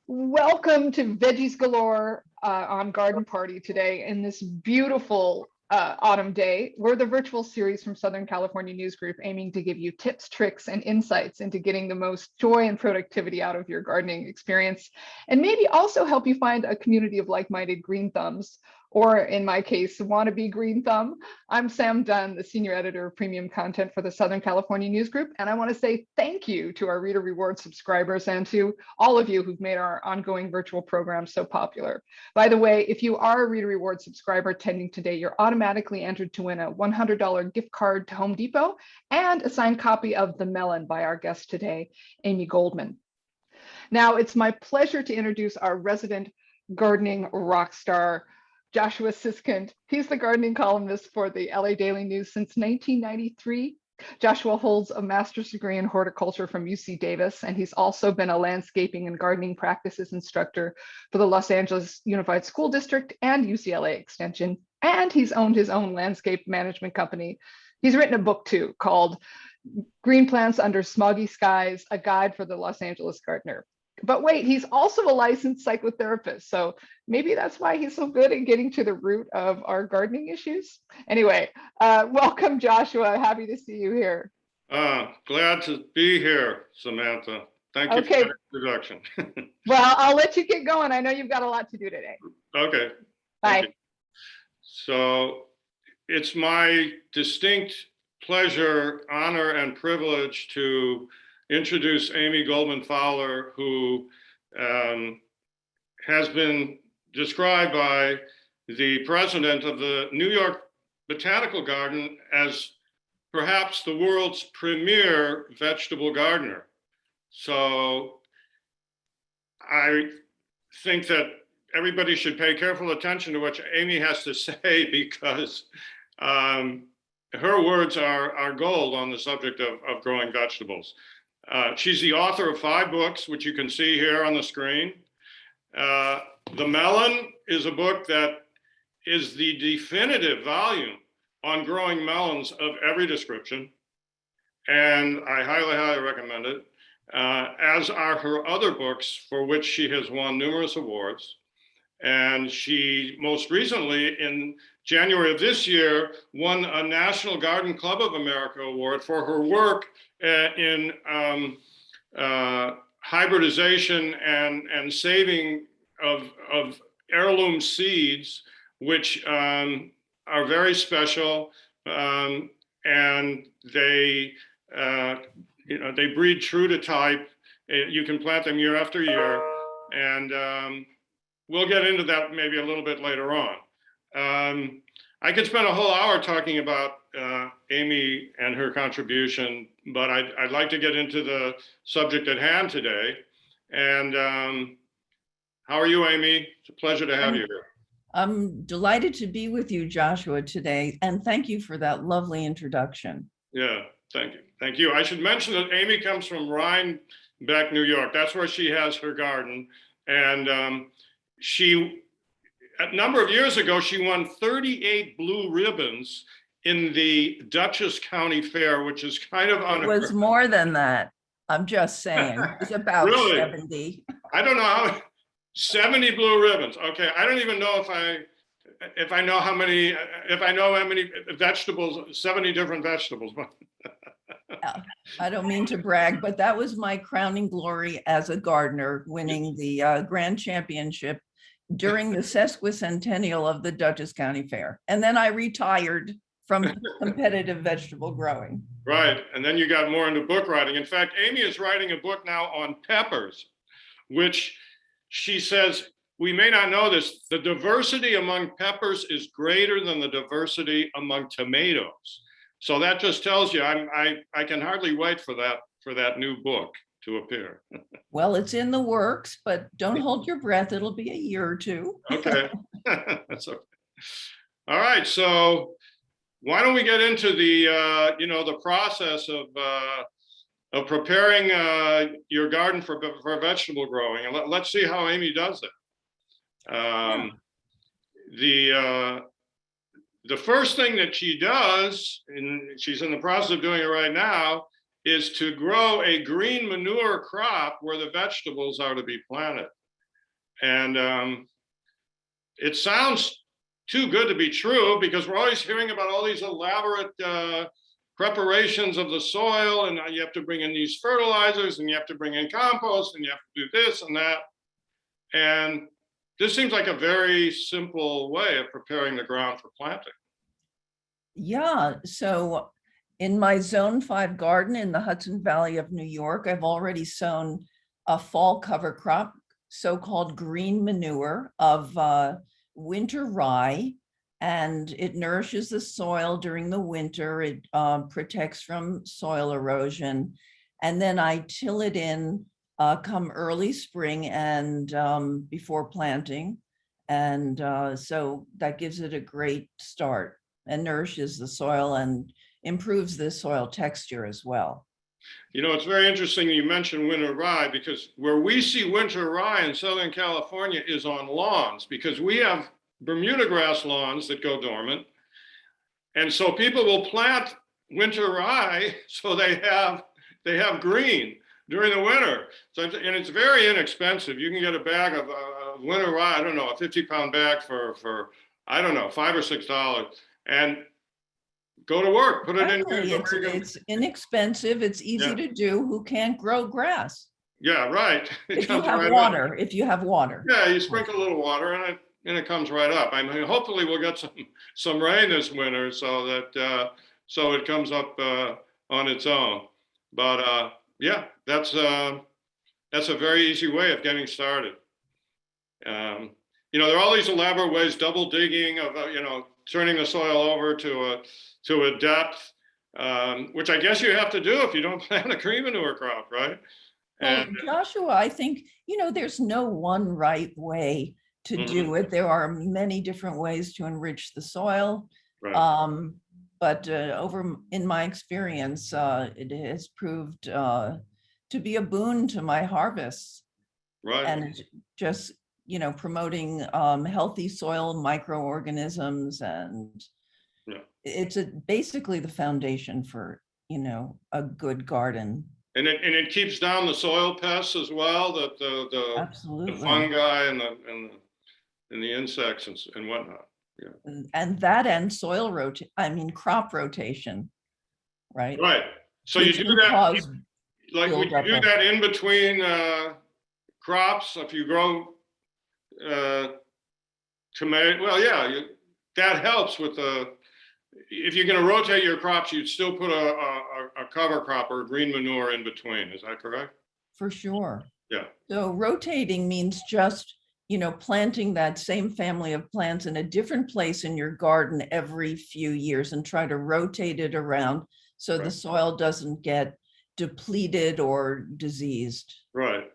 Welcome to Veggies Galore on Garden Party today in this beautiful autumn day. We're the virtual series from Southern California News Group aiming to give you tips, tricks, and insights into getting the most joy and productivity out of your gardening experience, and maybe also help you find a community of like-minded green thumbs, or in my case, wannabe green thumb. I'm Sam Dunn, the senior editor of premium content for the Southern California News Group, and I want to say thank you to our Reader Reward subscribers and to all of you who've made our ongoing virtual program so popular. By the way, if you are a Reader Reward subscriber attending today, you're automatically entered to win a $100 gift card to Home Depot and a signed copy of The Melon by our guest today, Amy Goldman. Now, it's my pleasure to introduce our resident gardening rock star, Joshua Siskind. He's the gardening columnist for the LA Daily News since 1993. Joshua holds a master's degree in horticulture from UC Davis, and he's also been a landscaping and gardening practices instructor for the Los Angeles Unified School District and UCLA Extension, and he's owned his own landscape management company. He's written a book too called Green Plants Under Smoggy Skies, a guide for the Los Angeles gardener. But wait, he's also a licensed psychotherapist. So maybe that's why he's so good at getting to the root of our gardening issues. Anyway, welcome, Joshua. Happy to see you here. Glad to be here, Samantha. Thank you for the introduction. Well, I'll let you get going. I know you've got a lot to do today. Okay. Bye. So it's my distinct pleasure, honor, and privilege to introduce Amy Goldman Fowler, who has been described by the president of the New York Botanical Garden as perhaps the world's premier vegetable gardener. So I think that everybody should pay careful attention to what Amy has to say, because her words are gold on the subject of growing vegetables. She's the author of 5 books, which you can see here on the screen. The Melon is a book that is the definitive volume on growing melons of every description, and I highly, highly recommend it, as are her other books, for which she has won numerous awards. And she most recently, in January of this year, won a National Garden Club of America award for her work in hybridization and saving of heirloom seeds, which are very special, and they they breed true to type. You can plant them year after year, and we'll get into that maybe a little bit later on. I could spend a whole hour talking about Amy and her contribution, but I'd like to get into the subject at hand today. And how are you, Amy? It's a pleasure to have you here. I'm delighted to be with you, Joshua, today, and thank you for that lovely introduction. Yeah, thank you. Thank you. I should mention that Amy comes from Rhinebeck, New York. That's where she has her garden. And a number of years ago, she won 38 blue ribbons in the Dutchess County Fair, which is kind of unheard. It was more than that. I'm just saying. It was about Really? 70. I don't know how. 70 blue ribbons. Okay, I don't even know if I know how many vegetables, 70 different vegetables. I don't mean to brag, but that was my crowning glory as a gardener, winning the grand championship during the sesquicentennial of the Dutchess County Fair. And then I retired from competitive vegetable growing. Right, and then you got more into book writing. In fact, Amy is writing a book now on peppers, which she says, we may not know this, the diversity among peppers is greater than the diversity among tomatoes. So that just tells you, I can hardly wait for that new book to appear. Well, it's in the works, but don't hold your breath. It'll be a year or two. Okay, that's okay. All right, so why don't we get into the the process of preparing your garden for vegetable growing, and let's see how Amy does it. The first thing that she does, and she's in the process of doing it right now, is to grow a green manure crop where the vegetables are to be planted. And it sounds too good to be true, because we're always hearing about all these elaborate preparations of the soil, and you have to bring in these fertilizers, and you have to bring in compost, and you have to do this and that. And this seems like a very simple way of preparing the ground for planting. Yeah, so in my Zone 5 garden in the Hudson Valley of New York, I've already sown a fall cover crop, so-called green manure of winter rye, and it nourishes the soil during the winter. It protects from soil erosion. And then I till it in come early spring and before planting. And so that gives it a great start and nourishes the soil and improves the soil texture as well. You know, it's very interesting you mentioned winter rye, because where we see winter rye in Southern California is on lawns, because we have Bermuda grass lawns that go dormant. And so people will plant winter rye so they have green during the winter. So, and it's very inexpensive. You can get a bag of winter rye, I don't know, a 50-pound bag for I don't know, $5 or $6, and go to work, put it in. It's inexpensive. It's easy to do. Who can't grow grass? Yeah, right. If you have water, if you have water. Yeah, you sprinkle a little water and it comes right up. I mean, hopefully we'll get some rain this winter so that so it comes up on its own. But yeah, that's a very easy way of getting started. You know, there are all these elaborate ways, double digging, of you know, turning the soil over to a depth, which I guess you have to do if you don't plant a green manure crop, right? Well, Joshua, I think, you know, there's no one right way to do it. There are many different ways to enrich the soil. Right. But in my experience, it has proved to be a boon to my harvests. Right. And it's just, you know, promoting healthy soil microorganisms, and it's basically the foundation for, you know, a good garden. And it keeps down the soil pests as well, that Absolutely. the fungi and the insects and whatnot. Yeah. And that and crop rotation, right? Right. So you do that, like would you do that in between crops? If you grow tomato, well, yeah, that helps with if you're going to rotate your crops, you'd still put a cover crop or green manure in between. Is that correct? For sure. Yeah. So rotating means just, you know, planting that same family of plants in a different place in your garden every few years and try to rotate it around so the soil doesn't get depleted or diseased. Right.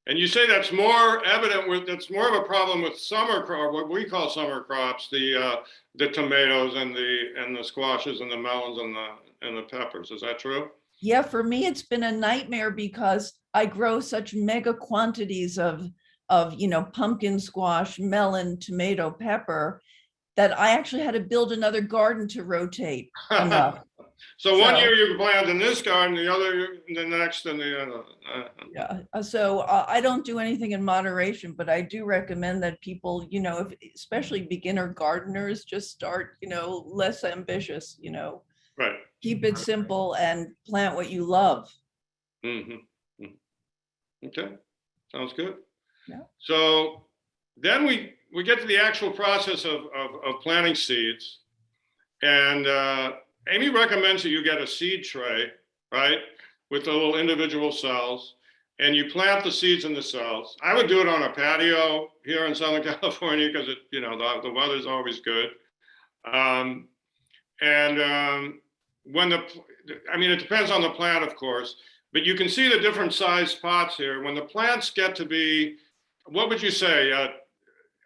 And you say that's more evident that's more of a problem with summer crop, what we call summer crops, the tomatoes and the squashes and the melons and the peppers. Is that true? Yeah, for me, it's been a nightmare because I grow such mega quantities of you know, pumpkin, squash, melon, tomato, pepper, that I actually had to build another garden to rotate enough. So one year you plant in this garden, the other, the next, and the other. Yeah. So I don't do anything in moderation, but I do recommend that people, you know, especially beginner gardeners, just start, you know, less ambitious, you know. Right. Keep it simple and plant what you love. Mm-hmm. Okay. Sounds good. Yeah. So then we get to the actual process of planting seeds, and Amy recommends that you get a seed tray, right, with the little individual cells, and you plant the seeds in the cells. I would do it on a patio here in Southern California because you know, the weather's always good. I mean, it depends on the plant, of course, but you can see the different size pots here. When the plants get to be, what would you say?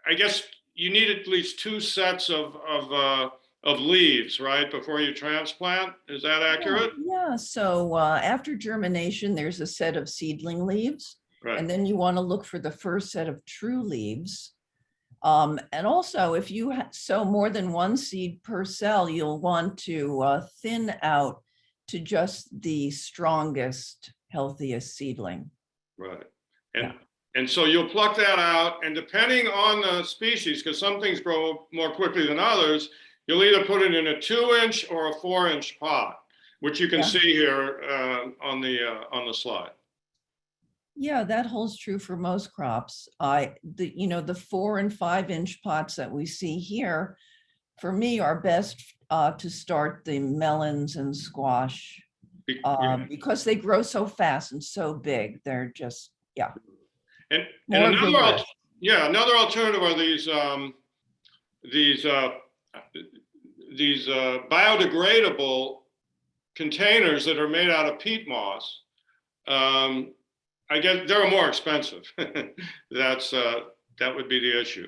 I guess you need at least 2 sets of leaves, right, before you transplant. Is that accurate? Yeah. So after germination, there's a set of seedling leaves, right. And then you want to look for the first set of true leaves. And also, if you sow more than 1 seed per cell, you'll want to thin out to just the strongest, healthiest seedling. Right. And so you'll pluck that out, and depending on the species, because some things grow more quickly than others, you'll either put it in a 2-inch or a 4-inch pot, which you can Yeah. see here on the slide. Yeah, that holds true for most crops. The 4 and 5-inch pots that we see here, for me, are best to start the melons and squash because they grow so fast and so big. They're just, yeah. And More another, vigorous. another alternative are these biodegradable containers that are made out of peat moss. I guess they're more expensive. That would be the issue,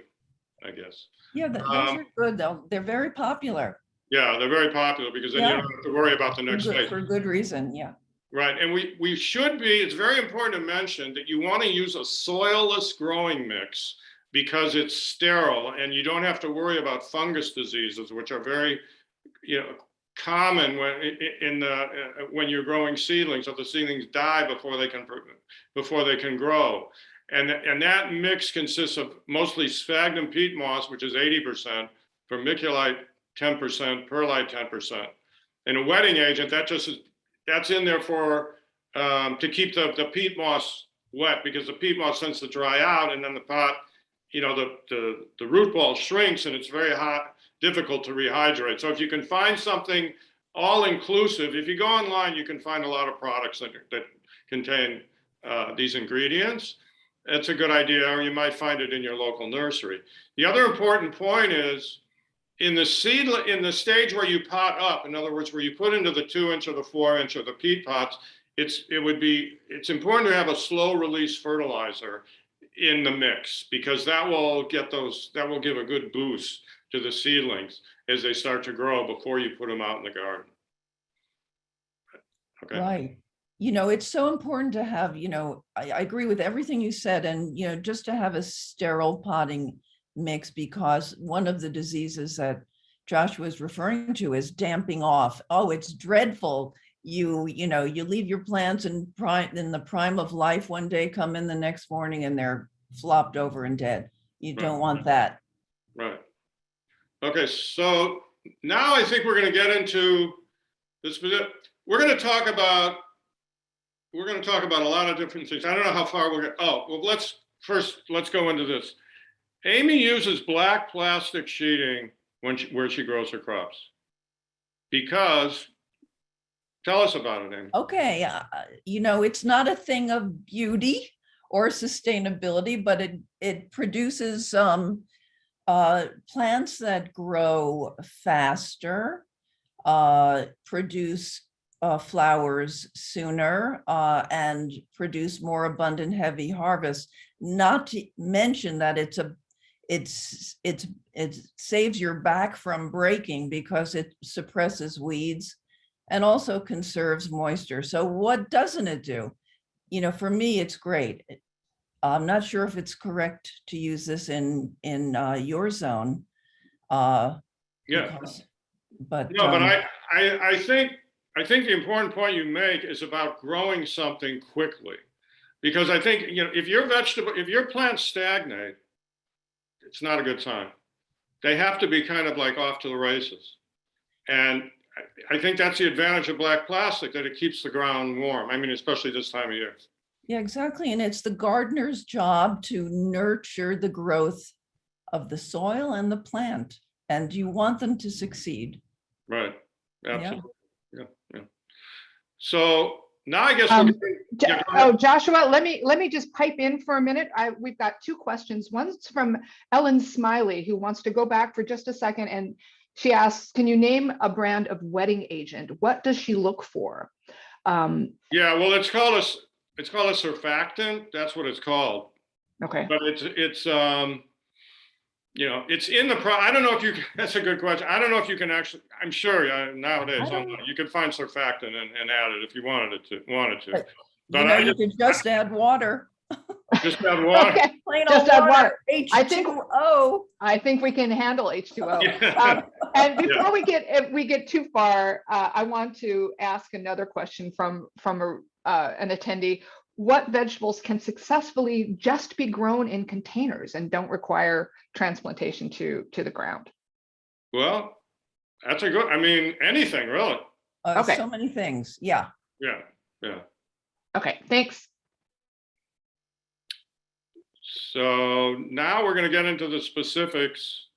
I guess. Yeah, those are good though. They're very popular. Yeah, they're very popular because then you don't have to worry about the next phase. For good reason, yeah. Right, and we should be, it's very important to mention that you want to use a soilless growing mix because it's sterile and you don't have to worry about fungus diseases, which are very, common when you're growing seedlings. So the seedlings die before they can grow. And that mix consists of mostly sphagnum peat moss, which is 80%, vermiculite 10%, perlite 10%. And a wetting agent, that's in there for to keep the peat moss wet, because the peat moss tends to dry out, and then the pot, the root ball shrinks, and it's very hot, difficult to rehydrate. So if you can find something all inclusive, if you go online, you can find a lot of products that contain these ingredients. It's a good idea, or you might find it in your local nursery. The other important point is in the stage where you pot up, in other words, where you put into the 2-inch or the 4-inch or the peat pots, it's important to have a slow release fertilizer in the mix, because that will give a good boost to the seedlings as they start to grow before you put them out in the garden. Okay. Right. It's so important to have, I agree with everything you said, and, just to have a sterile potting mix, because one of the diseases that Josh was referring to is damping off. Oh, it's dreadful. You leave your plants in the prime of life one day, come in the next morning and they're flopped over and dead. You don't want that. Right. Okay, so now I think we're going to get into this. We're going to talk about a lot of different things. I don't know how far we're going. Oh, well, let's go into this. Amy uses black plastic sheeting where she grows her crops. Because, tell us about it, Amy. Okay, it's not a thing of beauty or sustainability, but it produces plants that grow faster, produce flowers sooner, and produce more abundant heavy harvest. Not to mention that it saves your back from breaking because it suppresses weeds and also conserves moisture. So what doesn't it do? For me, it's great. I'm not sure if it's correct to use this in your zone. Yeah. But no, but I think the important point you make is about growing something quickly, because I think if your plants stagnate, it's not a good time. They have to be kind of like off to the races, and I think that's the advantage of black plastic, that it keeps the ground warm. I mean, especially this time of year. Yeah, exactly. And it's the gardener's job to nurture the growth of the soil and the plant. And you want them to succeed. Right. Absolutely. Yeah. So now I guess Joshua, let me just pipe in for a minute. We've got two questions. One's from Ellen Smiley, who wants to go back for just a second, and she asks, can you name a brand of wetting agent? What does she look for? Yeah, well, it's called a surfactant. That's what it's called. Okay. But it's in the I don't know if you can, that's a good question. I don't know if you can actually, I'm sure nowadays you can find surfactant and add it if you wanted to. But you could just add water. Just add water. Okay. Just add water. H2O. I think we can handle H2O. And before we get too far, I want to ask another question from an attendee. what vegetables can successfully just be grown in containers and don't require transplantation to the ground? Well, that's a good, I mean, anything really. Okay. So many things. Yeah. Yeah, yeah. Okay, thanks. So now we're going to get into the specifics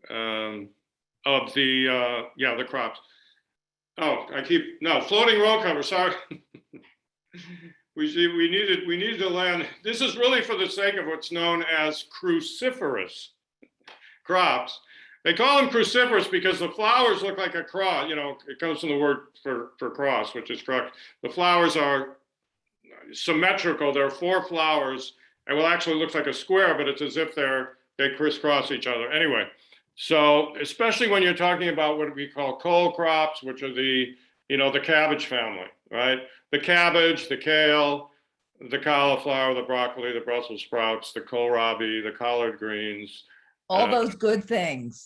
of the crops. Oh, floating row cover. Sorry. we needed to land. This is really for the sake of what's known as cruciferous crops. They call them cruciferous because the flowers look like a cross. You know, it comes from the word for cross, which is correct. The flowers are symmetrical. There are 4 flowers. It will actually look like a square, but it's as if they crisscross each other. Anyway, so especially when you're talking about what we call cole crops, which are the cabbage family, right? The cabbage, the kale, the cauliflower, the broccoli, the Brussels sprouts, the kohlrabi, the collard greens. All those good things.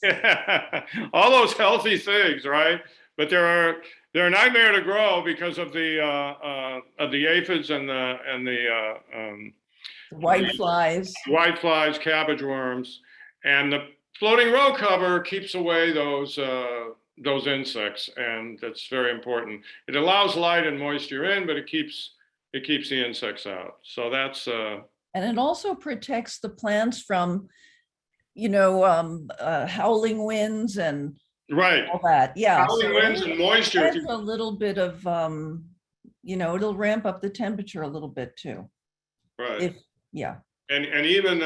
All those healthy things, right? But they're a nightmare to grow because of the aphids and the White flies, cabbage worms, and the floating row cover keeps away those insects, and that's very important. It allows light and moisture in, but it keeps the insects out. So that's and it also protects the plants from, howling winds and right. all that. Yeah, Howling winds and moisture. And a little bit of, it'll ramp up the temperature a little bit too. Right. And even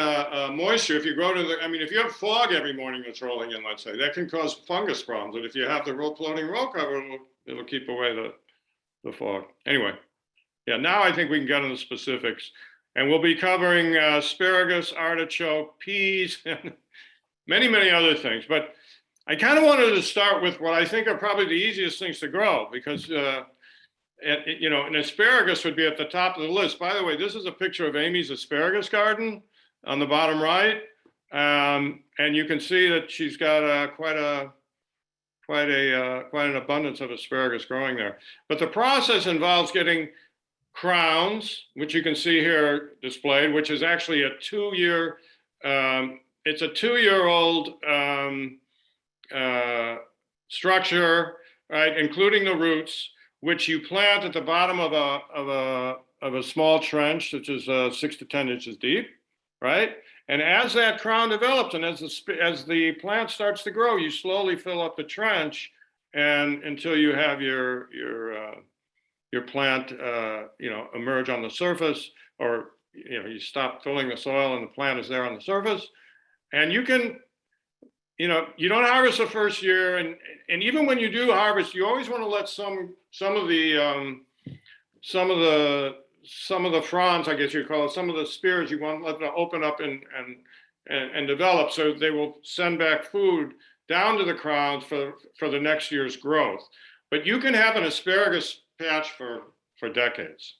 moisture, if you go if you have fog every morning that's rolling in, let's say, that can cause fungus problems. And if you have the floating row cover, it'll keep away the fog. Anyway, yeah, now I think we can get into specifics. And we'll be covering asparagus, artichoke, peas, and many, many other things. But I kind of wanted to start with what I think are probably the easiest things to grow, because an asparagus would be at the top of the list. By the way, this is a picture of Amy's asparagus garden on the bottom right, and you can see that she's got quite an abundance of asparagus growing there. But the process involves getting crowns, which you can see here displayed, which is actually a 2-year. It's a 2-year-old structure, right, including the roots, which you plant at the bottom of a small trench, which is 6 to 10 inches deep, right? And as that crown develops and as the plant starts to grow, you slowly fill up the trench, and until you have your plant, emerge on the surface, or you stop filling the soil and the plant is there on the surface, and you can. You don't harvest the first year, and even when you do harvest, you always want to let some of the fronds, I guess you call it, some of the spears, you want to let them open up and develop, so they will send back food down to the crowns for the next year's growth. But you can have an asparagus patch for decades.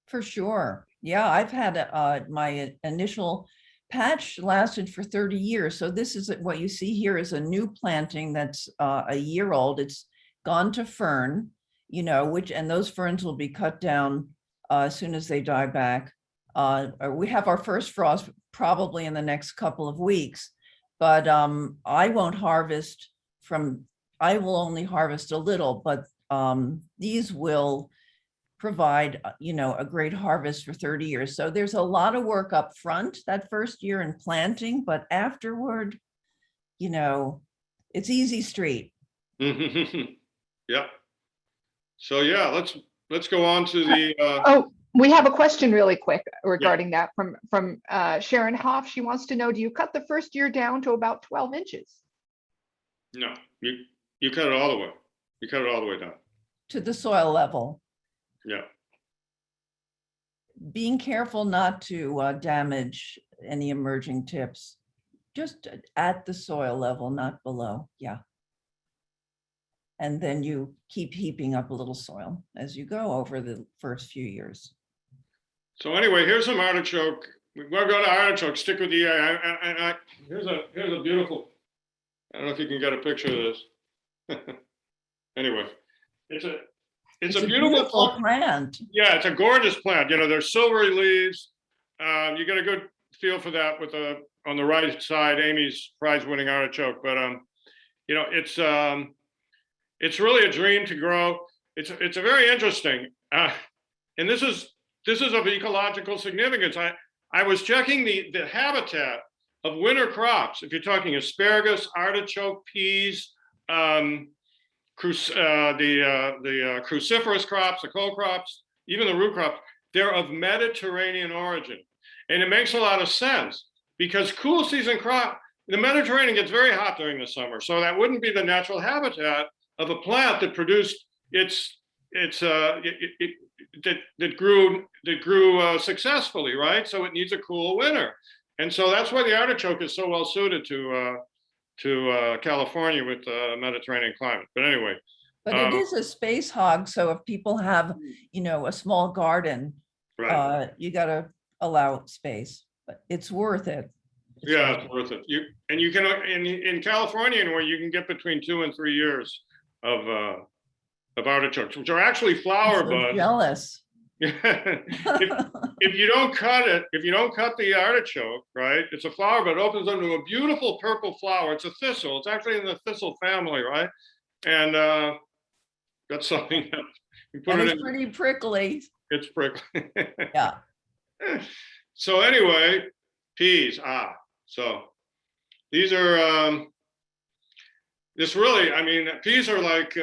For sure. Yeah, I've had my initial patch lasted for 30 years. So this is what you see here is a new planting that's a year old. It's gone to fern, and those ferns will be cut down as soon as they die back. We have our first frost probably in the next couple of weeks, but I won't harvest I will only harvest a little, but these will provide, a great harvest for 30 years. So there's a lot of work up front that first year in planting, but afterward, it's easy street. Yeah. So yeah, let's go on to the. Oh, we have a question really quick regarding that from Sharon Hoff. She wants to know: do you cut the first year down to about 12 inches? No, you cut it all the way. You cut it all the way down to the soil level. Yeah. Being careful not to damage any emerging tips, just at the soil level, not below. Yeah. And then you keep heaping up a little soil as you go over the first few years. So anyway, here's some artichoke. We're going to go to artichoke. Stick with the here's a beautiful. I don't know if you can get a picture of this. Anyway, it's It's a a beautiful beautiful plant. plant. Yeah, it's a gorgeous plant. You know, there's silvery leaves. You get a good feel for that with on the right side, Amy's prize-winning artichoke. But you know, it's really a dream to grow. It's a very interesting, and this is of ecological significance. I was checking the habitat of winter crops. If you're talking asparagus, artichoke, peas, the cruciferous crops, the cole crops, even the root crops, they're of Mediterranean origin. And it makes a lot of sense because cool season crop, the Mediterranean gets very hot during the summer. So that wouldn't be the natural habitat of a plant that produced that grew successfully, right? So it needs a cool winter. And so that's why the artichoke is so well suited to California with the Mediterranean climate. But anyway. But it is a space hog. So if people have, you know, a small garden, Right. you got to allow space, but it's worth it. It's worth it. You can in California where you can get between 2 and 3 years of artichokes, which are actually flower I'm so buds. jealous. if you don't cut it, if you don't cut the artichoke, right? It's a flower, but it opens into a beautiful purple flower. It's a thistle. It's actually in the thistle family, right? And that's something that you put And it it's in. pretty prickly. It's prickly. Yeah. So anyway, peas. So these are this really, I mean, peas are like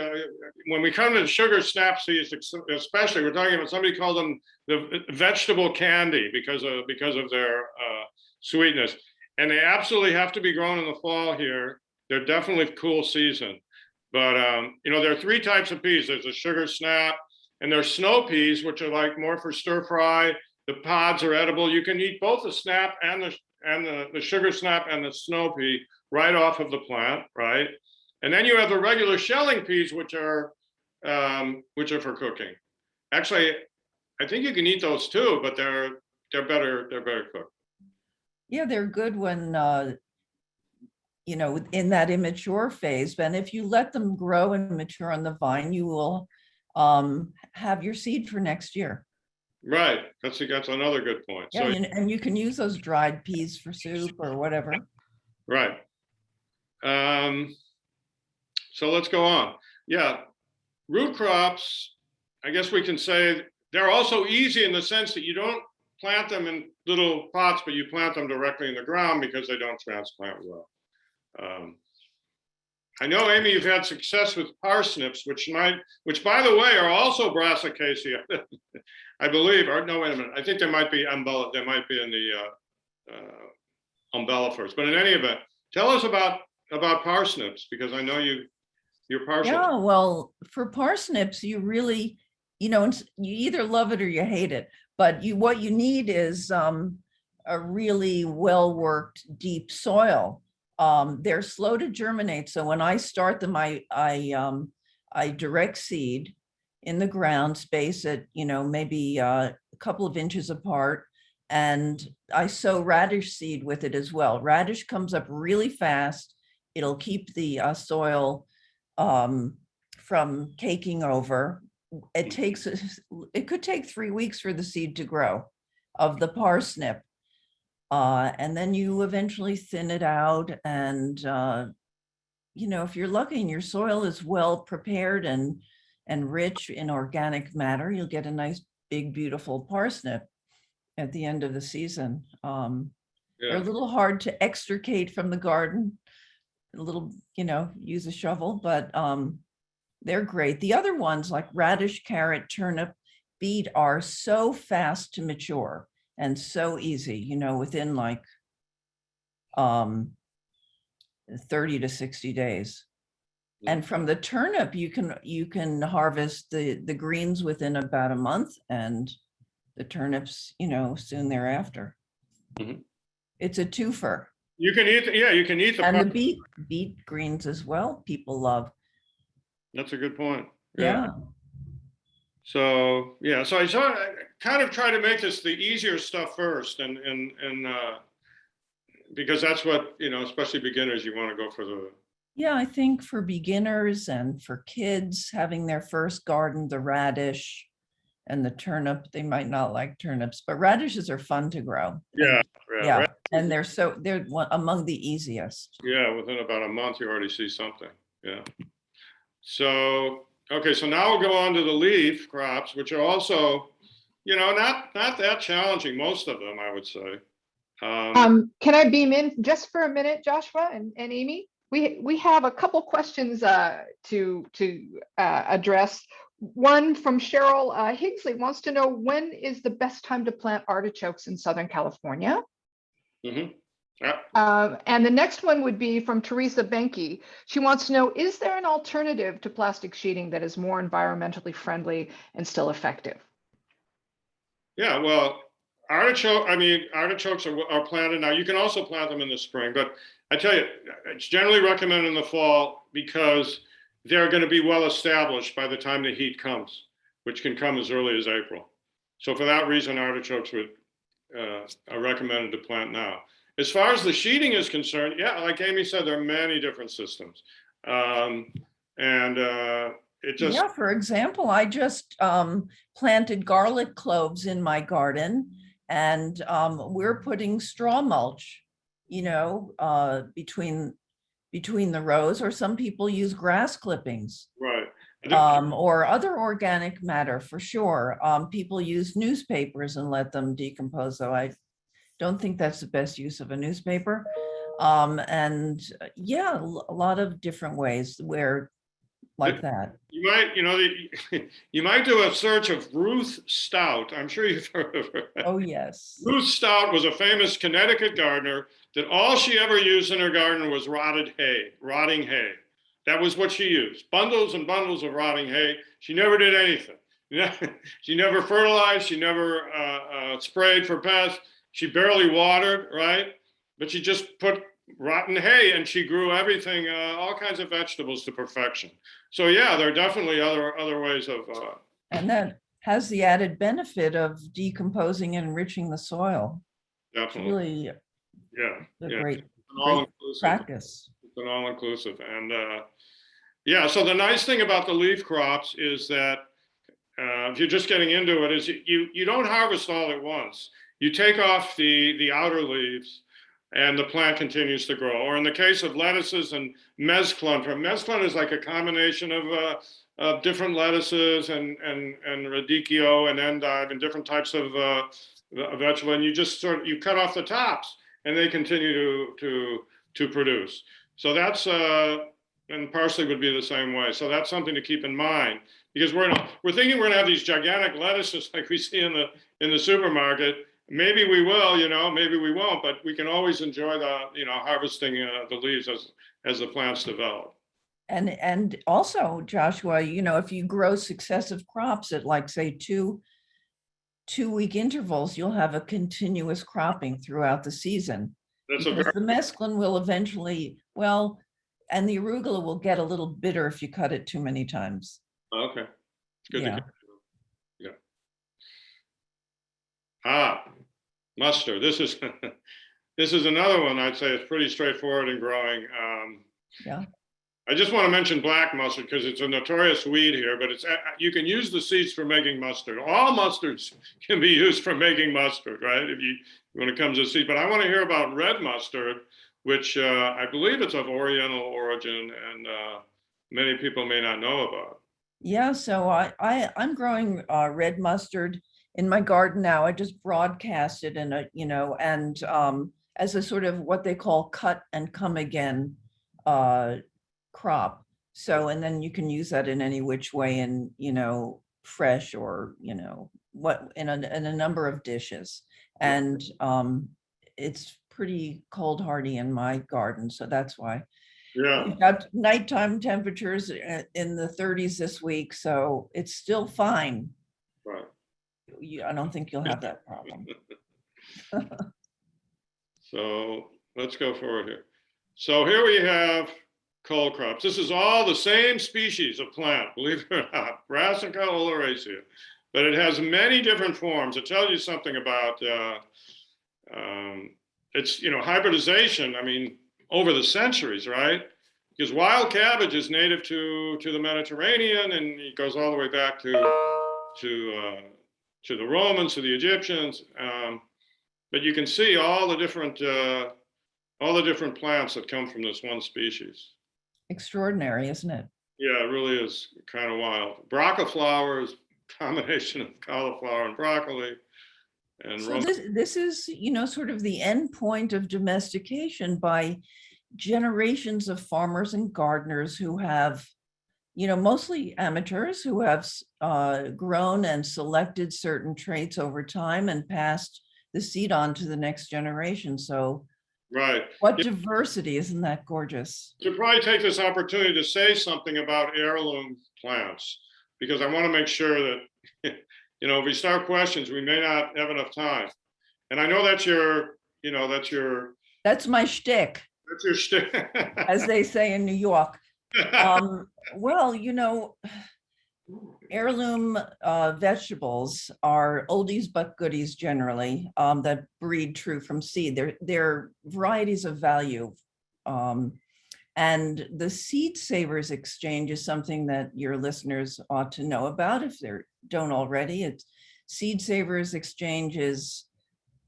when we come to sugar snap seeds, especially, we're talking about, somebody called them the vegetable candy because of their sweetness, and they absolutely have to be grown in the fall here. They're definitely cool season, but you know, there are 3 types of peas. There's a sugar snap, and there's snow peas, which are like more for stir fry. The pods are edible. You can eat both the snap and the sugar snap and the snow pea right off of the plant, right? And then you have the regular shelling peas, which are for cooking. Actually, I think you can eat those too, but they're better cooked. Yeah, they're good when, you know, in that immature phase. But if you let them grow and mature on the vine, you will have your seed for next year. Right. That's another good point. Yeah, So, and you can use those dried peas for soup or whatever. right. So let's go on. Yeah, root crops, I guess we can say they're also easy in the sense that you don't plant them in little pots, but you plant them directly in the ground because they don't transplant well. I know, Amy, you've had success with parsnips, which by the way, are also Brassicaceae, I believe. Or no, wait a minute. I think there might be in the umbellifers. But in any event, tell us about parsnips, because I know you're partial. Yeah, well, for parsnips, you really, you know, you either love it or you hate it. But what you need is a really well-worked deep soil. They're slow to germinate, so when I start them, I direct seed in the ground, space it, you know, maybe a couple of inches apart, and I sow radish seed with it as well. Radish comes up really fast. It'll keep the soil from caking over. It could take 3 weeks for the seed to grow of the parsnip. And then you eventually thin it out, and you know, if you're lucky and your soil is well prepared and rich in organic matter, you'll get a nice big beautiful parsnip at the end of the season. They're a little hard to extricate from the garden, a little, you know, use a shovel, but they're great. The other ones like radish, carrot, turnip, beet are so fast to mature and so easy, you know, within like 30 to 60 days. And from the turnip, you can harvest the greens within about a month, and the turnips, you know, soon thereafter. Mm-hmm. It's a twofer. You can eat, you can eat the. And the beet greens as well, people love. That's a good point. Yeah. So so I kind of try to make this the easier stuff first, and because that's what, you know, especially beginners, you want to go for Yeah, I think for beginners and for kids having their first garden, the radish and the turnip, they might not like turnips, but radishes are fun to grow. Yeah, And yeah, and they're among the easiest. yeah. Within about a month, you already see something. Yeah. So, okay, so now we'll go on to the leaf crops, which are also, not that challenging, most of them, I would say. Can I beam in just for a minute, Joshua and Amy? We have a couple questions to address. One from Cheryl Higgsley wants to know, when is the best time to plant artichokes in Southern California? mhm. Yeah. And the next one would be from Teresa Benke. She wants to know, is there an alternative to plastic sheeting that is more environmentally friendly and still effective? Yeah, well, artichokes are planted now. You can also plant them in the spring, but I tell you, it's generally recommended in the fall because they're going to be well established by the time the heat comes, which can come as early as April. So for that reason, artichokes are recommended to plant now. As far as the sheeting is concerned, yeah, like Amy said, there are many different systems. And it just, Yeah, for example, I just planted garlic cloves in my garden, and we're putting straw mulch, between the rows, or some people use grass clippings, right. or other organic matter for sure. People use newspapers and let them decompose, though I don't think that's the best use of a newspaper. And yeah, a lot of different ways where like that. You might, you might do a search of Ruth Stout. I'm sure you've heard of her. Oh, yes. Ruth Stout was a famous Connecticut gardener that all she ever used in her garden was rotting hay. That was what she used. Bundles and bundles of rotting hay. She never did anything. She never fertilized. She never sprayed for pests. She barely watered, right? But she just put rotten hay and she grew everything, all kinds of vegetables to perfection. So yeah, there are definitely other ways of. And that has the added benefit of decomposing and enriching the soil. It's Definitely. really Yeah. great All-inclusive. practice. It's an all-inclusive. And yeah, so the nice thing about the leaf crops is that if you're just getting into it, is you don't harvest all at once. You take off the outer leaves and the plant continues to grow. Or in the case of lettuces and mezclun is like a combination of different lettuces and radicchio and endive and different types of vegetable, and you just you cut off the tops and they continue to produce. So that's and parsley would be the same way. So that's something to keep in mind, because we're thinking we're going to have these gigantic lettuces like we see in the supermarket. Maybe we will, maybe we won't, but we can always enjoy the, harvesting the leaves as the plants develop. And also, Joshua, if you grow successive crops at, like, say, two-week intervals, you'll have a continuous cropping throughout the season. That's because the mesclun will eventually, and the arugula will get a little bitter if you cut it too many times. Okay. It's good Yeah. to get. Yeah. Mustard. This is another one I'd say it's pretty straightforward in growing. Yeah. I just want to mention black mustard because it's a notorious weed here, but you can use the seeds for making mustard. All mustards can be used for making mustard, right? When it comes to seed. But I want to hear about red mustard, which I believe it's of Oriental origin, and many people may not know about. Yeah, so I'm growing red mustard in my garden now. I just broadcast it and as a sort of what they call cut and come again crop. So, and then you can use that in any which way, in fresh or what in a number of dishes. And it's pretty cold hardy in my garden, so that's why. Yeah. We've got nighttime temperatures in the 30s this week, so it's still fine. Right. I don't think you'll have that problem. So let's go forward here. So here we have cold crops. This is all the same species of plant, believe it or not, Brassica oleracea, but it has many different forms. It tells you something about its hybridization. I mean, over the centuries, right? because wild cabbage is native to the Mediterranean, and it goes all the way back to the Romans, to the Egyptians. But you can see all the different plants that come from this one species. Extraordinary, isn't it? Yeah, it really is kind of wild. Broccoli is a combination of cauliflower and broccoli. And so this is, you know, sort of the end point of domestication by generations of farmers and gardeners who have, you know, mostly amateurs who have grown and selected certain traits over time and passed the seed on to the next generation. So right. What diversity, isn't that gorgeous? To probably take this opportunity to say something about heirloom plants, because I want to make sure that, you know, if we start questions, we may not have enough time. And I know that's That's my shtick. That's your shtick. As they say in New York. Well, you know, heirloom vegetables are oldies but goodies generally, that breed true from seed. They're varieties of value. And the Seed Savers Exchange is something that your listeners ought to know about if they don't already. It's Seed Savers Exchange is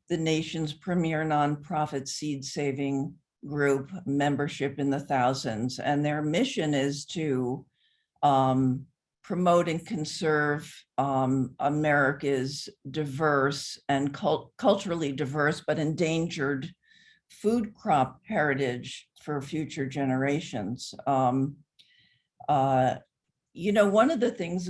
the nation's premier nonprofit seed saving group, membership in the thousands, and their mission is to promote and conserve America's diverse and culturally diverse but endangered food crop heritage for future generations. You know, one of the things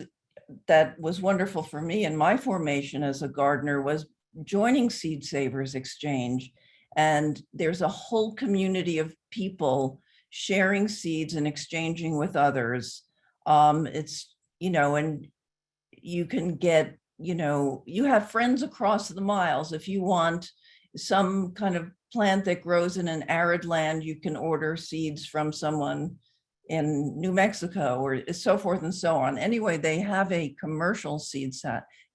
that was wonderful for me in my formation as a gardener was joining Seed Savers Exchange. And there's a whole community of people sharing seeds and exchanging with others. It's, you know, and you can get, you know, you have friends across the miles. If you want some kind of plant that grows in an arid land, you can order seeds from someone in New Mexico or so forth and so on. Anyway, they have a commercial seed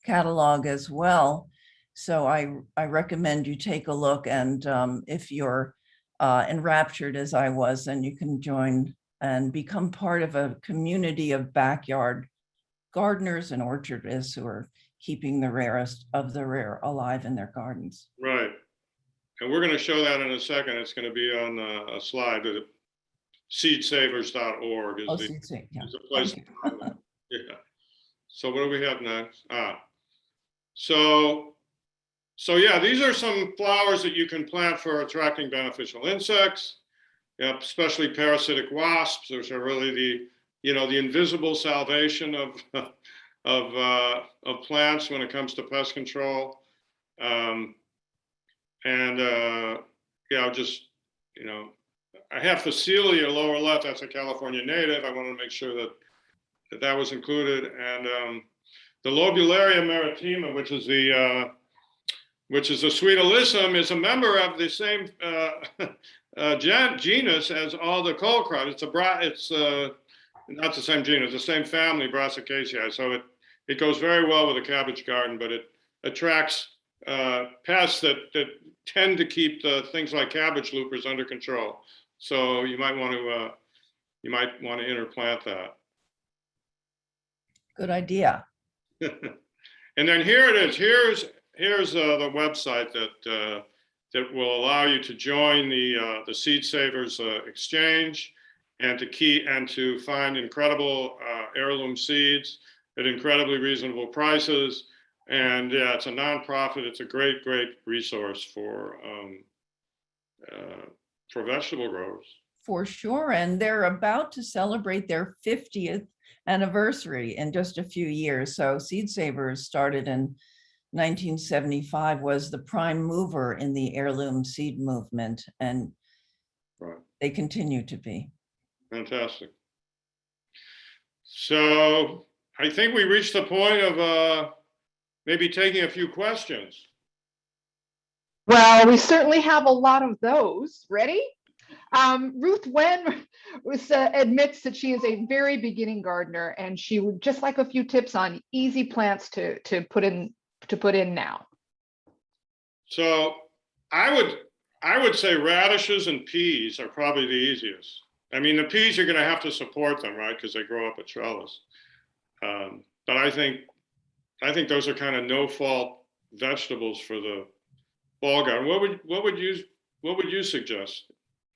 catalog as well. So I recommend you take a look, and if you're enraptured as I was, then you can join and become part of a community of backyard gardeners and orchardists who are keeping the rarest of the rare alive in their gardens. Right. And we're going to show that in a second. It's going to be on a slide. Seedsavers.org is the place. Yeah. So what do we have next? So yeah, these are some flowers that you can plant for attracting beneficial insects, especially parasitic wasps, which are really the invisible salvation of plants when it comes to pest control. I have Phacelia lower left. That's a California native. I wanted to make sure that was included, and the Lobularia maritima, which is the sweet alyssum, is a member of the same genus as all the coleocrot. It's not the same genus, the same family, Brassicaceae. So it goes very well with a cabbage garden, but it attracts pests that tend to keep the things like cabbage loopers under control. So you might want to interplant that. Good idea. And then here it is. Here's the website that will allow you to join the Seed Savers Exchange and to find incredible heirloom seeds at incredibly reasonable prices. And yeah, it's a nonprofit. It's a great resource for vegetable growers. For sure, and they're about to celebrate their 50th anniversary in just a few years. So Seed Savers started in 1975, was the prime mover in the heirloom seed movement, and they continue to be. Fantastic. So I think we reached the point of maybe taking a few questions. Well, we certainly have a lot of those. Ready? Ruth Wen admits that she is a very beginning gardener, and she would just like a few tips on easy plants to put in now. So I would say radishes and peas are probably the easiest. I mean, the peas, you're going to have to support them, right? Because they grow up a trellis. But I think those are kind of no-fault vegetables for the fall garden. What would you suggest,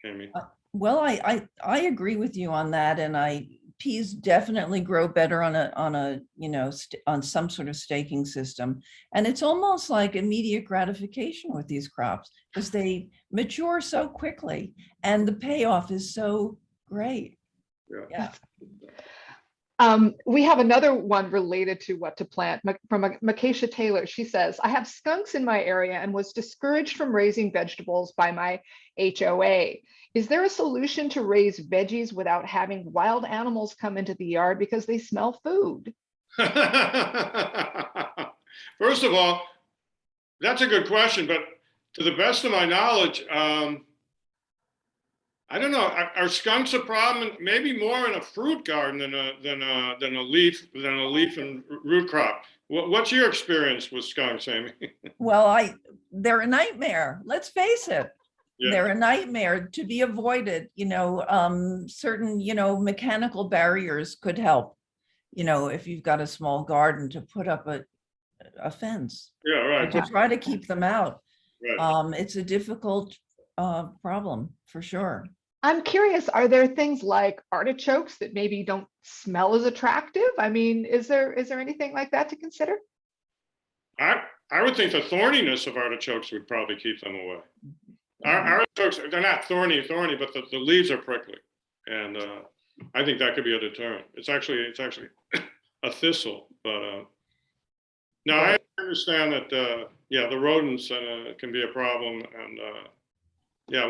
Amy? Well, I agree with you on that, and peas definitely grow better on a on some sort of staking system, and it's almost like immediate gratification with these crops because they mature so quickly, and the payoff is so great. Yeah. We have another one related to what to plant from Makesha Taylor. She says, I have skunks in my area and was discouraged from raising vegetables by my HOA. Is there a solution to raise veggies without having wild animals come into the yard because they smell food? First of all, that's a good question, but to the best of my knowledge, I don't know. Are skunks a problem? Maybe more in a fruit garden than a leaf and root crop. What's your experience with skunks, Amy? Well, they're a nightmare. Let's face it. Yeah. They're a nightmare to be avoided. Certain mechanical barriers could help. If you've got a small garden, to put up a fence. Yeah, right. To try to keep them out. Right. It's a difficult problem for sure. I'm curious, are there things like artichokes that maybe don't smell as attractive? I mean, is there anything like that to consider? I would think the thorniness of artichokes would probably keep them away. Artichokes, they're not thorny, but the leaves are prickly, and I think that could be a deterrent. It's actually a thistle, but no, I understand that. The rodents can be a problem, and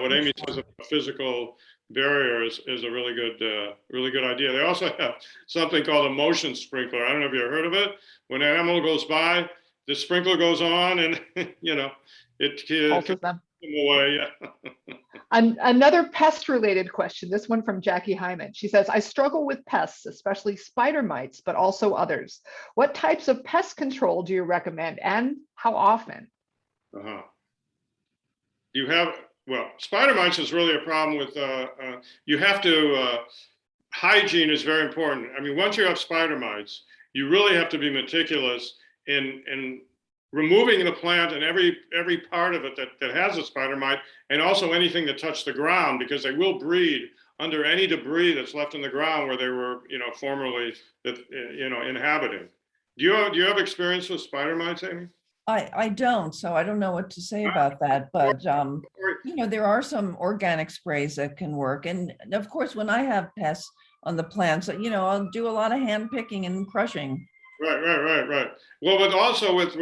what Amy says about physical barrier is a really good idea. They also have something called a motion sprinkler. I don't know if you've heard of it. When an animal goes by, the sprinkler goes on, and it Alters them away. Yeah. Another pest-related question. This one from Jackie Hyman. She says, "I struggle with pests, especially spider mites, but also others. What types of pest control do you recommend, and how often?" Spider mites is really a problem with, you have to, hygiene is very important. I mean, once you have spider mites, you really have to be meticulous in removing the plant and every part of it that has a spider mite, and also anything that touched the ground, because they will breed under any debris that's left in the ground where they were, formerly inhabiting. Do you have experience with spider mites, Amy? I don't, so I don't know what to say about that, but there are some organic sprays that can work. And of course, when I have pests on the plants, I'll do a lot of hand picking and crushing. Right. Well, but also with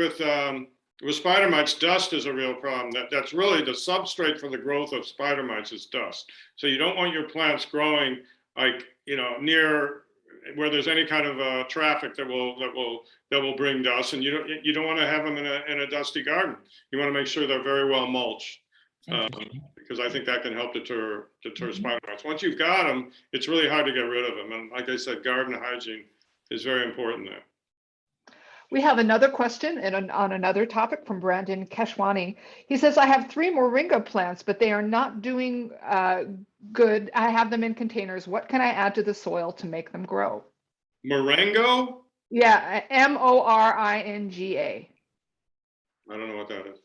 spider mites, dust is a real problem. That's really the substrate for the growth of spider mites is dust. So you don't want your plants growing near where there's any kind of traffic that will bring dust, and you don't want to have them in a dusty garden. You want to make sure they're very well mulched, because I think that can help deter spider mites. Once you've got them, it's really hard to get rid of them. And like I said, garden hygiene is very important there. We have another question on another topic from Brandon Keshwani. He says, "I have 3 moringa plants, but they are not doing good. I have them in containers. What can I add to the soil to make them grow?" Moringa? Yeah, Moringa. I don't know what that is.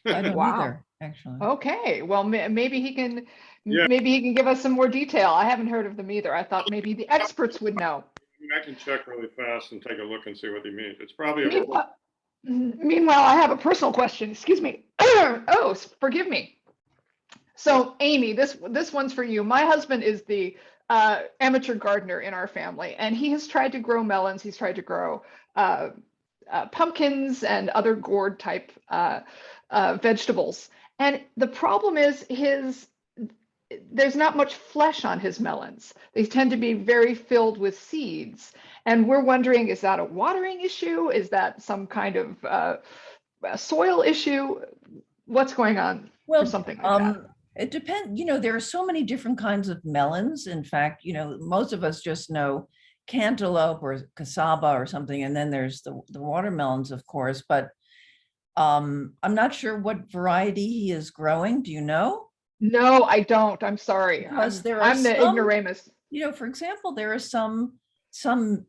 I don't Wow. either, actually. Okay, well, maybe he can give us some more detail. I haven't heard of them either. I thought maybe the experts would know. I can check really fast and take a look and see what he means. It's probably Meanwhile, I have a personal question. Excuse me. Oh, forgive me. So, Amy, this one's for you. My husband is the amateur gardener in our family, and he has tried to grow melons. He's tried to grow pumpkins and other gourd type vegetables. And the problem is there's not much flesh on his melons. They tend to be very filled with seeds. And we're wondering, is that a watering issue? Is that some kind of soil issue? What's going on? Well, for something like that? It depends. There are so many different kinds of melons. In fact, most of us just know cantaloupe or cassava or something. And then there's the watermelons, of course. But I'm not sure what variety he is growing. Do you know? No, I don't. I'm sorry. Because there are I'm the some, ignoramus. for example, there are some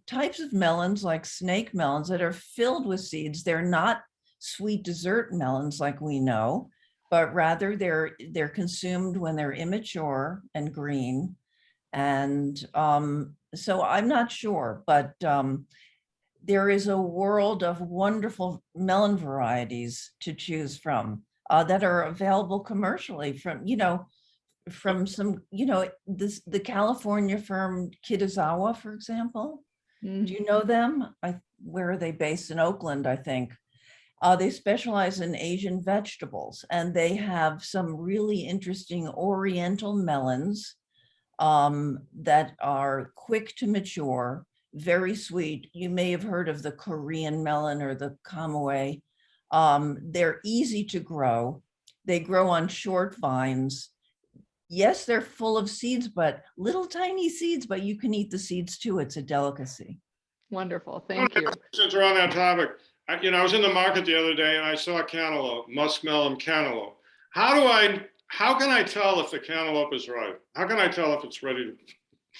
types of melons like snake melons that are filled with seeds. They're not sweet dessert melons like we know, but rather they're consumed when they're immature and green. And so I'm not sure, but there is a world of wonderful melon varieties to choose from that are available commercially from some, the California firm Kitazawa, for example. Mm. Do you know them? Where are they based? In Oakland, I think. They specialize in Asian vegetables, and they have some really interesting Oriental melons that are quick to mature, very sweet. You may have heard of the Korean melon or the kamoe. They're easy to grow. They grow on short vines. Yes, they're full of seeds, but little tiny seeds, but you can eat the seeds too. It's a delicacy. Wonderful. Thank you. Since we're on that topic, I was in the market the other day and I saw cantaloupe, muskmelon cantaloupe. How can I tell if the cantaloupe is ripe? How can I tell if it's ready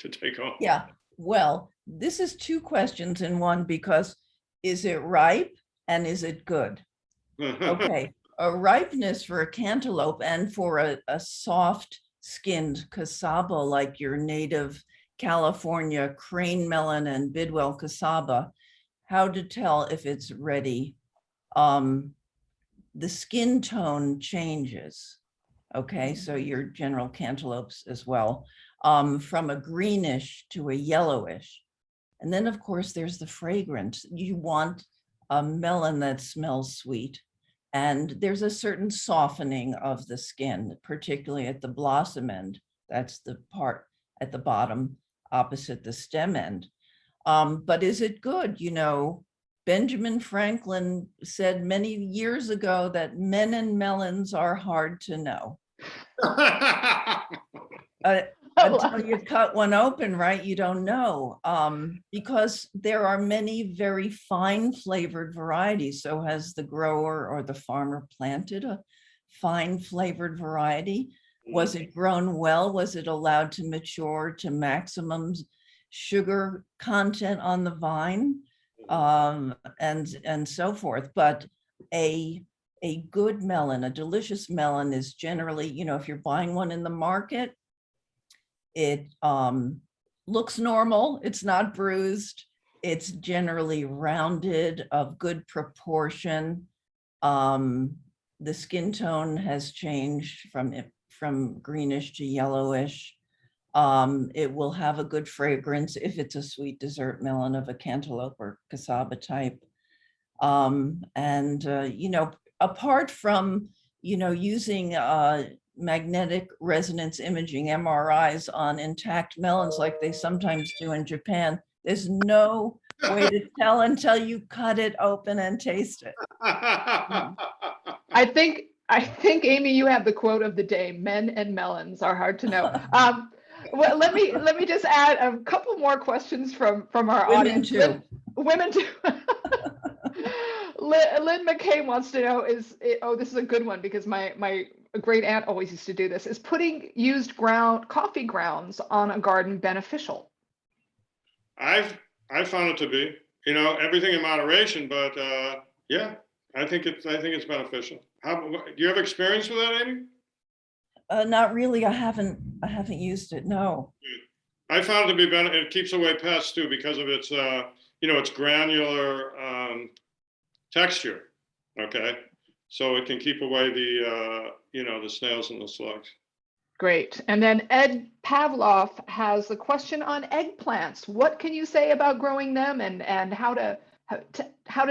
to take off? Yeah, well, this is two questions in one, because is it ripe and is it good? Okay, a ripeness for a cantaloupe and for a soft skinned cassava like your native California crane melon and Bidwell cassava, how to tell if it's ready? The skin tone changes. Okay, so your general cantaloupes as well, from a greenish to a yellowish. And then of course there's the fragrance. You want a melon that smells sweet. And there's a certain softening of the skin, particularly at the blossom end. That's the part at the bottom opposite the stem end. But is it good? Benjamin Franklin said many years ago that men and melons are hard to know. Until you cut one open, right? You don't know, because there are many very fine flavored varieties. So has the grower or the farmer planted a fine flavored variety? Was it grown well? Was it allowed to mature to maximum sugar content on the vine? And so forth. But a good melon, a delicious melon, is generally, if you're buying one in the market, it looks normal. It's not bruised. It's generally rounded, of good proportion. The skin tone has changed from greenish to yellowish. It will have a good fragrance if it's a sweet dessert melon of a cantaloupe or cassava type. Apart from, using magnetic resonance imaging, MRIs, on intact melons like they sometimes do in Japan, there's no way to tell until you cut it open and taste it. I think, Amy, you have the quote of the day: men and melons are hard to know. Well, let me just add a couple more questions from our Women audience. too. Women too. Lynn McKay wants to know, this is a good one, because my great aunt always used to do this: is putting used coffee grounds on a garden beneficial? I found it to be, everything in moderation, but yeah, I think it's beneficial. Do you have experience with that, Amy? Not really. I haven't used it. No. I found it to be it keeps away pests too, because of its its granular texture. Okay, so it can keep away the the snails and the slugs. Great. And then Ed Pavlov has a question on eggplants. What can you say about growing them, and how to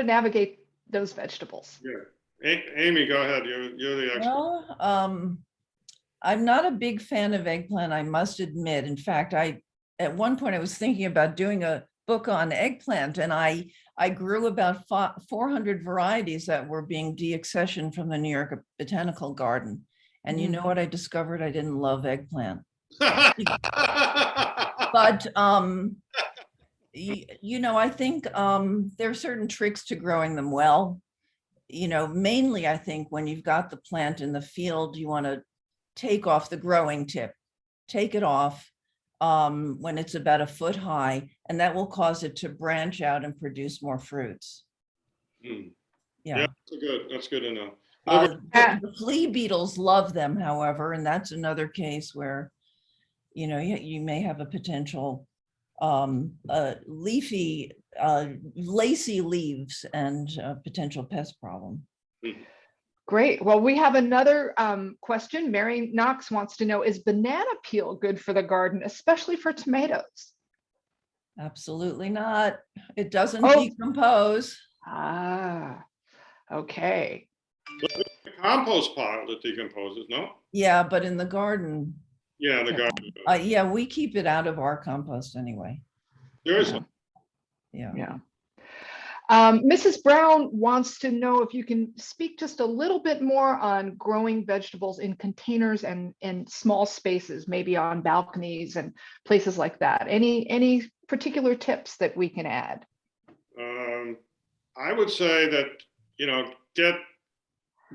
navigate those vegetables? Yeah, Amy, go ahead. You're the expert. Well, I'm not a big fan of eggplant, I must admit. In fact, at one point I was thinking about doing a book on eggplant, and I grew about 400 varieties that were being deaccessioned from the New York Botanical Garden. And you know what I discovered? I didn't love eggplant. But I think there are certain tricks to growing them well. Mainly I think when you've got the plant in the field, you want to take off the growing tip. Take it off when it's about a foot high, and that will cause it to branch out and produce more fruits. Hmm. Yeah. That's good to know. The flea beetles love them, however, and that's another case where, you know, you may have a potential leafy, lacy leaves and potential pest problem. Hmm. Great. Well, we have another question. Mary Knox wants to know, is banana peel good for the garden, especially for tomatoes? Absolutely not. It doesn't Oh. decompose. Ah, okay. The compost pile that decomposes, no? Yeah, but in the garden, Yeah, the garden. yeah, we keep it out of our compost anyway. Seriously. Yeah. Mrs. Brown wants to know if you can speak just a little bit more on growing vegetables in containers and in small spaces, maybe on balconies and places like that. Any particular tips that we can add? I would say that, you know, get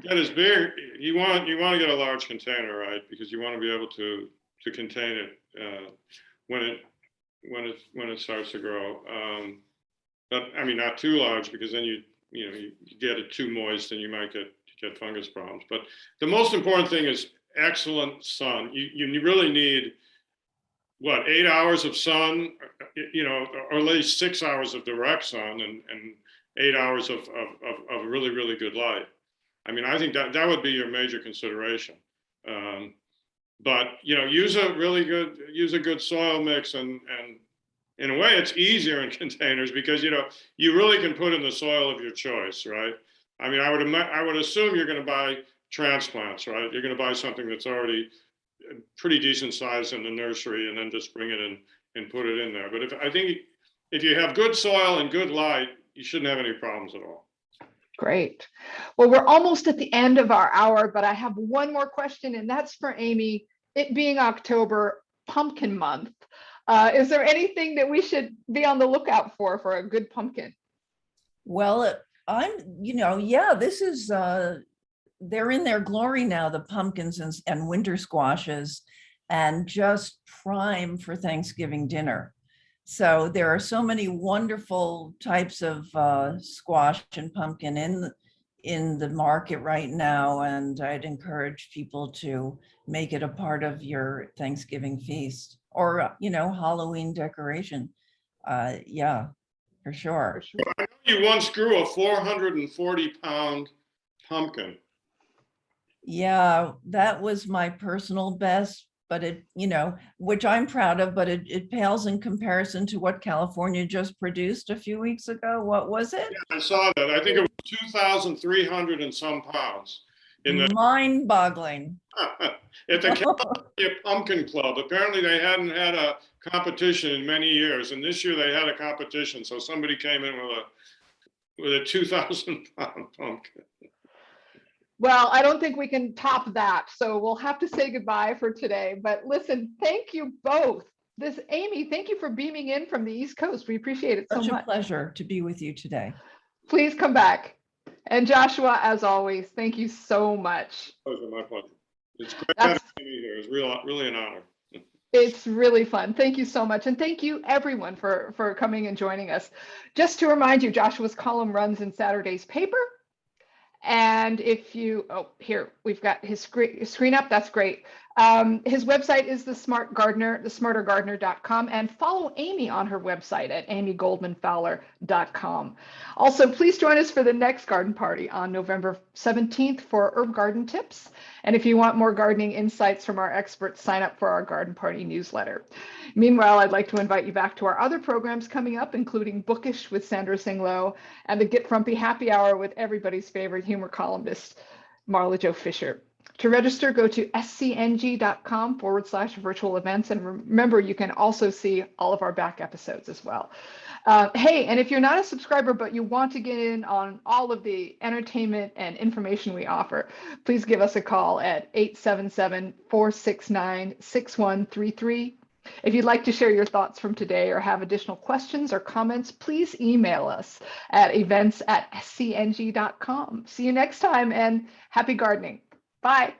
as big. You want to get a large container, right? Because you want to be able to contain it when it starts to grow. But I mean, not too large, because then you get it too moist and you might get fungus problems. But the most important thing is excellent sun. You really need, what, 8 hours of sun, you know, or at least 6 hours of direct sun, and 8 hours of really, really good light. I mean, I think that would be your major consideration. But, you know, use a good soil mix, and in a way, it's easier in containers because, you know, you really can put in the soil of your choice, right? I mean, I would assume you're going to buy transplants, right? You're going to buy something that's already pretty decent size in the nursery, and then just bring it in and put it in there. But I think if you have good soil and good light, you shouldn't have any problems at all. Great. Well, we're almost at the end of our hour, but I have one more question, and that's for Amy. It being October, pumpkin month, is there anything that we should be on the lookout for a good pumpkin? Well, this is, they're in their glory now, the pumpkins and winter squashes, and just prime for Thanksgiving dinner. So there are so many wonderful types of squash and pumpkin in the market right now, and I'd encourage people to make it a part of your Thanksgiving feast, or Halloween decoration. Yeah, for sure. I know you once grew a 440-pound pumpkin. Yeah, that was my personal best, but it, which I'm proud of, but it pales in comparison to what California just produced a few weeks ago. What was it? Yeah, I saw that. I think it was 2,300 and some pounds. Mind-boggling. At the California Pumpkin Club. Apparently they hadn't had a competition in many years, and this year they had a competition. So somebody came in with a 2,000-pound pumpkin. Well, I don't think we can top that, so we'll have to say goodbye for today. But listen, thank you both. Amy, thank you for beaming in from the East Coast. We appreciate it so much. Such a pleasure to be with you today. Please come back. And Joshua, as always, thank you so much. My pleasure. It's great having you here. It's really an honor. It's really fun. Thank you so much. And thank you everyone for coming and joining us. Just to remind you, Joshua's column runs in Saturday's paper. And if you, here, we've got his screen up. That's great. His website is The Smart Gardener, thesmartergardener.com, and follow Amy on her website at amygoldmanfowler.com. Also, please join us for the next garden party on November 17th for herb garden tips. And if you want more gardening insights from our experts, sign up for our garden party newsletter. Meanwhile, I'd like to invite you back to our other programs coming up, including Bookish with Sandra Singlo and the Get Frumpy Happy Hour with everybody's favorite humor columnist, Marla Jo Fisher. To register, go to scng.com/virtual events. And remember, you can also see all of our back episodes as well. Hey, and if you're not a subscriber, but you want to get in on all of the entertainment and information we offer, please give us a call at 877-469-6133. If you'd like to share your thoughts from today or have additional questions or comments, please email us at events@scng.com. See you next time, and happy gardening. Bye.